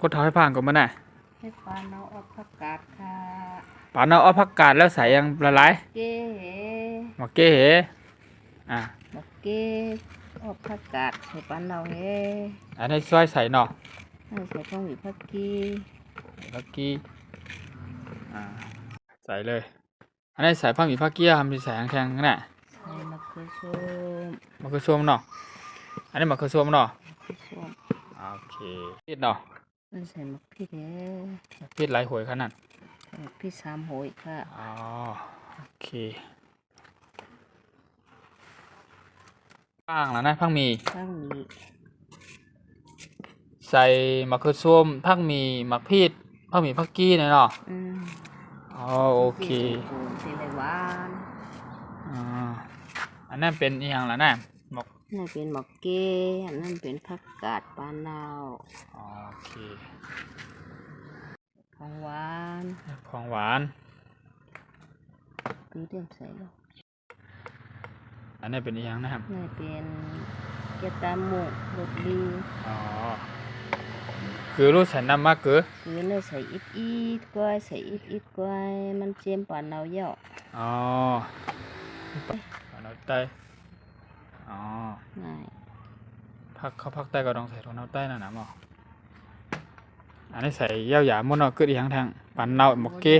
กดเท้าให้พังก่อนมั้ยน่ะให้ปลาเนาออกผักกาดค่ะปลาเนาเอาผักกาดแล้วใส่ยังละลายเก้หมกเก้เหอ่ะหมกเก้ออกผักกาดใส่ปลาเนาเฮอันนี้ซอยใส่เนาะให้ใส่ข้าวหมีผักกีผักกี้อ่าใส่เลยอันนี้ใส่ผักหมี่ผักกี้ทำเป็นใส่แข็งๆนั่นแหละใส่มะเขือส้มมะเขือส้มเนาะอันนี้มะเขือส้มเนาะมะเขือส้มโอเคพริกเนาะใส่มะพริกเฮพริกหลายหวยขนาดใส่พริก3 โหยค่ะอ๋อโอเคพังแล้วนะพังมีข้าวหมีใส่มะเขือส้มพักมีมะพริกพักมีผักกี้เนาะอ๋อโอเคสีเหลืองหวานอันนั้นเป็นอีหยังล่ะนะหมกนั่นเป็นหมกเก้อันนั้นเป็นผักกาดปลาเนาโอเคของหวานของหวานคือเตรียมใส่แล้วอันนี้เป็นอีหยังนะครับนี่เป็นเกล็ดตาหมูรสดีอ๋อคือรู้ใส่น้ำมากคือเนื้อใส่อิดก้อยใส่อิดก้อยมันเจียมปานเนาเยาะอ๋อปานเนาใต้อ๋อง่ายเขาพักใต้ก็ต้องใส่ถุงเนาใต้นะหมออันนี้ใส่เย้าหยาหมดเนาะคืออีหยังทางปานเนาหมกเก้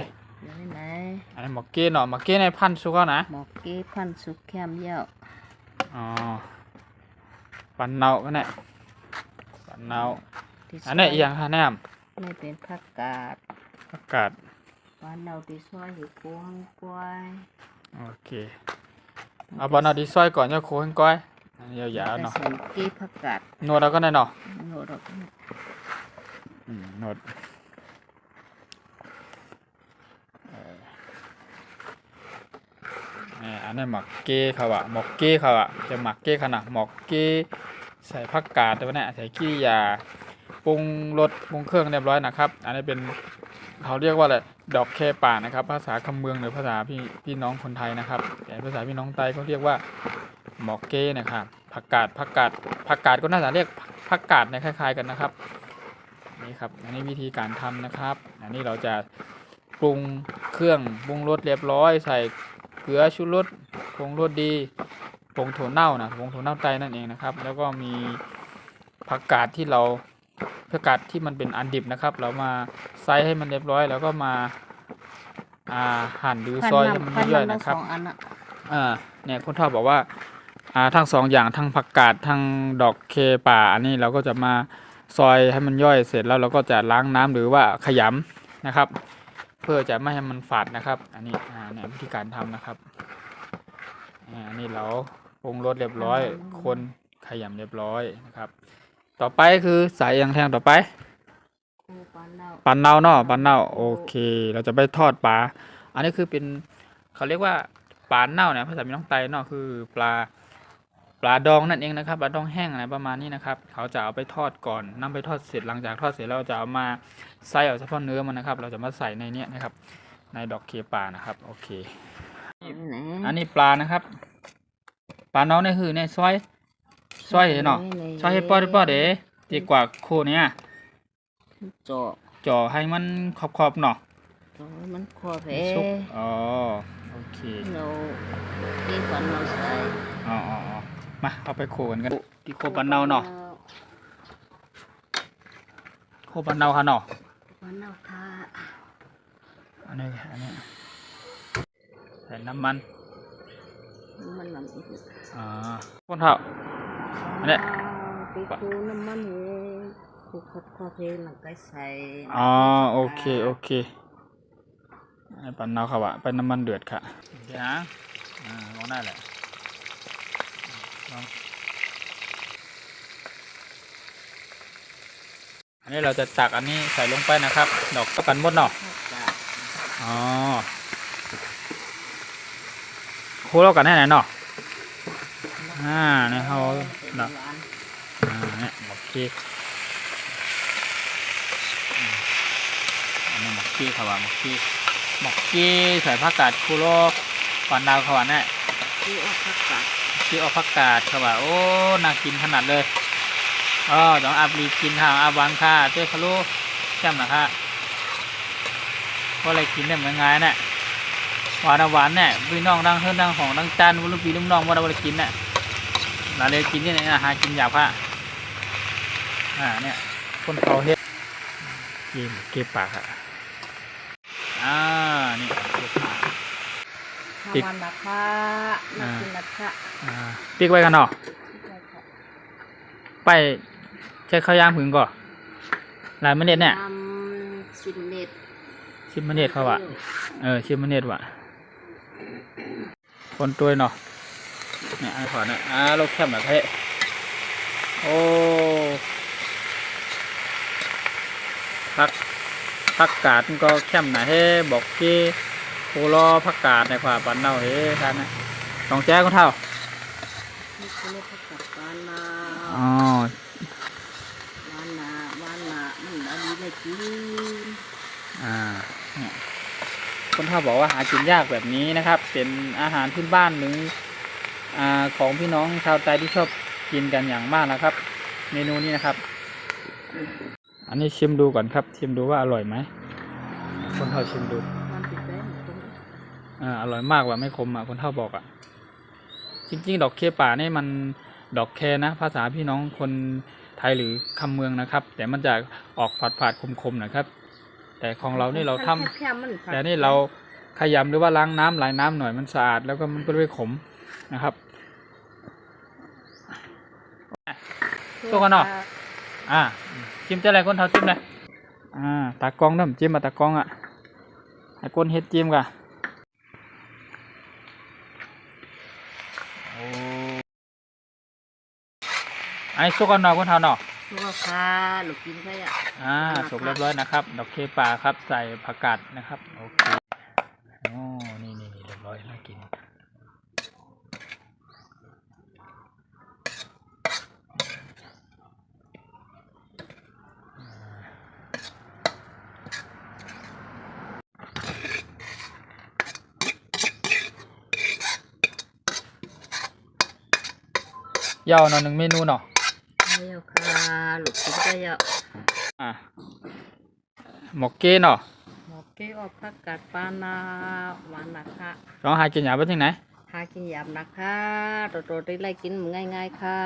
อันนี้หมกเก้เนาะหมกเก้ในพันธุ์สุกนะหมกเก้พันธุ์สุกแคมเยาะอ๋อปานเนาก็แน่ปานเนาอันนี้อีหยังคะแนมนี่เป็นผักกาดปานเนาที่ซอยอยู่กวางก้อยโอเคเอาปานเนาที่ซอยก่อนจะโค้งก้อยอันนี้ยาวๆเนาะใส่เก้ผักกาดนวดเราก็ได้เนาะนวดเราก็นวดอันนี้หมักเก้เขาอะหมกเก้เขาอะจะหมักเก้ขนาดหมกเก้ใส่ผักกาดแต่ว่าเนี่ยใส่ขี้ยาปรุงรสปรุงเครื่องเรียบร้อยนะครับอันนี้เป็นเขาเรียกว่าอะไรดอกแคป่านะครับภาษาคำเมืองหรือภาษาพี่น้องคนไทยนะครับแต่ภาษาพี่น้องไทยเขาเรียกว่าหมกเก้นะครับผักกาดก็น่าจะเรียกผักกาดในคล้ายๆกันนะครับนี่ครับอันนี้วิธีการทำนะครับอันนี้เราจะปรุงเครื่องปรุงรสเรียบร้อยใส่เกลือชูรสผงรสดีผงถั่วเน่านะผงถั่วเน่าไตนั่นเองนะครับแล้วก็มีผักกาดที่มันเป็นอันดิบนะครับเรามาไซส์ให้มันเรียบร้อยแล้วก็มาหั่นหรือซอยให้มันย่อยๆนะครับเนี่ยคุณท่าบอกว่าทั้งสองอย่างทั้งผักกาดทั้งดอกเคป่าอันนี้เราก็จะมาซอยให้มันย่อยเสร็จแล้วเราก็จะล้างน้ำหรือว่าขยำนะครับเพื่อจะไม่ให้มันฝาดนะครับอันนี้เนี่ยวิธีการทำนะครับอันนี้เราปรุงรสเรียบร้อยคนขยำเรียบร้อยนะครับต่อไปคือใส่อย่างแทงต่อไปปลาเน่าเนาะปลาเน่าโอเคเราจะไปทอดปลาอันนี้คือเป็นเขาเรียกว่าปลาเน่าเนี่ยภาษาพี่น้องไตเนาะคือปลาดองนั่นเองนะครับปลาดองแห้งอะไรประมาณนี้นะครับเขาจะเอาไปทอดก่อนนำไปทอดเสร็จหลังจากทอดเสร็จเราจะเอามาใส่เอาเฉพาะเนื้อมันนะครับเราจะมาใส่ในนี้นะครับในดอกเคป่านะครับโอเคอันนี้ปลานะครับปลาน้องนี่คือในซอยเนาะซอยให้ป้อเด้ดีกว่าโคเนี่ยจ่อให้มันขอบเนาะมันขอบสุกอ๋อโอเคเราที่ปันเราใส่อ๋อมาเอาไปโคกันที่โคปันเนาเนาะโคปันเนาค่ะเนาะปันเนาค่ะอันนี้ใส่น้ำมันน้ำอีกคนเท่าอันนี้ไปคูน้ำมันคูขอบเพลงหลังก็ใส่โอเคให้ปันเนาค่ะวะเป็นน้ำมันเดือดค่ะเดี๋ยวนะลองได้แหละอันนี้เราจะตักอันนี้ใส่ลงไปนะครับดอกกันมดเนาะโคเรากันให้ไหนเนาะเนี่ยเขาเนาะเนี่ยหมกกี้อันนี้หมกกี้ค่ะว่าหมกกี้ใส่ผักกาดคูโรปันดาวค่ะว่าเนี่ยที่ออกผักกาดค่ะว่าโอ้น่ากินขนาดเลย อ๋อต้องอาบลีกินห่างอาบานค่ะเจ้าพะโล้แจ่มนะคะเพราะอะไรกินเนี่ยมันง่ายๆเนี่ยหวานหวานเนี่ยพี่น้องดังเฮิรนดังของดังจานวุ้นปีลุงน้องว่าเราไปกินเนี่ยเราเลยกินนี่นะหากินหยาบค่ะเนี่ยคนเขาเฮ็ดเก็บปากค่ะนี่เก็บปาก ทำวันละค่ะมากินละค่ะ ปิ๊กไว้กันเนาะไปใช้ข้าวยางผึ่งก่อนหลายเมล็ดเนี่ย ทำสิบเม็ด ชิมเมล็ดเขาว่ะชิมเมล็ดว่ะคนตัวเนาะเนี่ยขอเนี่ยเราแคบแบบเฮ้โอ้พักกาดมันก็แคบหน่ะเฮ้บอกกี้โคลอพักกาดในขวาปันเน่าเฮ้ท่านนะลองแจ้ก็เท่า นี่คือเรียกผักกาดบ้านนา อ๋อ บ้านนามันอันนี้ได้กิน เนี่ยคนเฒ่าบอกว่าหากินยากแบบนี้นะครับ เป็นอาหารพื้นบ้านหรือของพี่น้องชาวไทยที่ชอบกินกันอย่างมากนะครับ เมนูนี้นะครับ อันนี้ชิมดูก่อนครับชิมดูว่าอร่อยไหมคนเฒ่าชิมดู มันติดได้หมดตรงนี้ อร่อยมากว่ะไม่ขมคนเฒ่าบอกจริงๆดอกเคป่านี่มันดอกแคนะภาษาพี่น้องคนไทยหรือคำเมืองนะครับ แต่มันจะออกฝาดๆคมๆนะครับ แต่ของเรานี่เราทำ แค่มัน แต่นี่เราขยำหรือว่าล้างน้ำหลายน้ำหน่อยมันสะอาดแล้วก็มันก็ไม่ขมนะครับสู้กันเนาะจิ้มจะอะไรคนเท่าจิ้มเลยตากล้องน้ำจิ้มมาตากล้องให้ก้นเฮ็ดจิ้มกะไอ้สู้กันเนาะคนเท่าเนาะ ตัวค่ะลูกกินไปสุกเรียบร้อยนะครับดอกเคป่าครับใส่ผักกาดนะครับโอเคนี่เรียบร้อยแล้วกินยาวหน่อยหนึ่งเมนูเนาะ เดียวค่ะลูกกินไปหมกเก้เนาะ หมกเกออกผักกาดบ้านนาหวานนะคะ ร้องหากินหยาบไปที่ไหน หากินหยาบนะคะโตๆได้ไล่กินง่ายๆค่ะ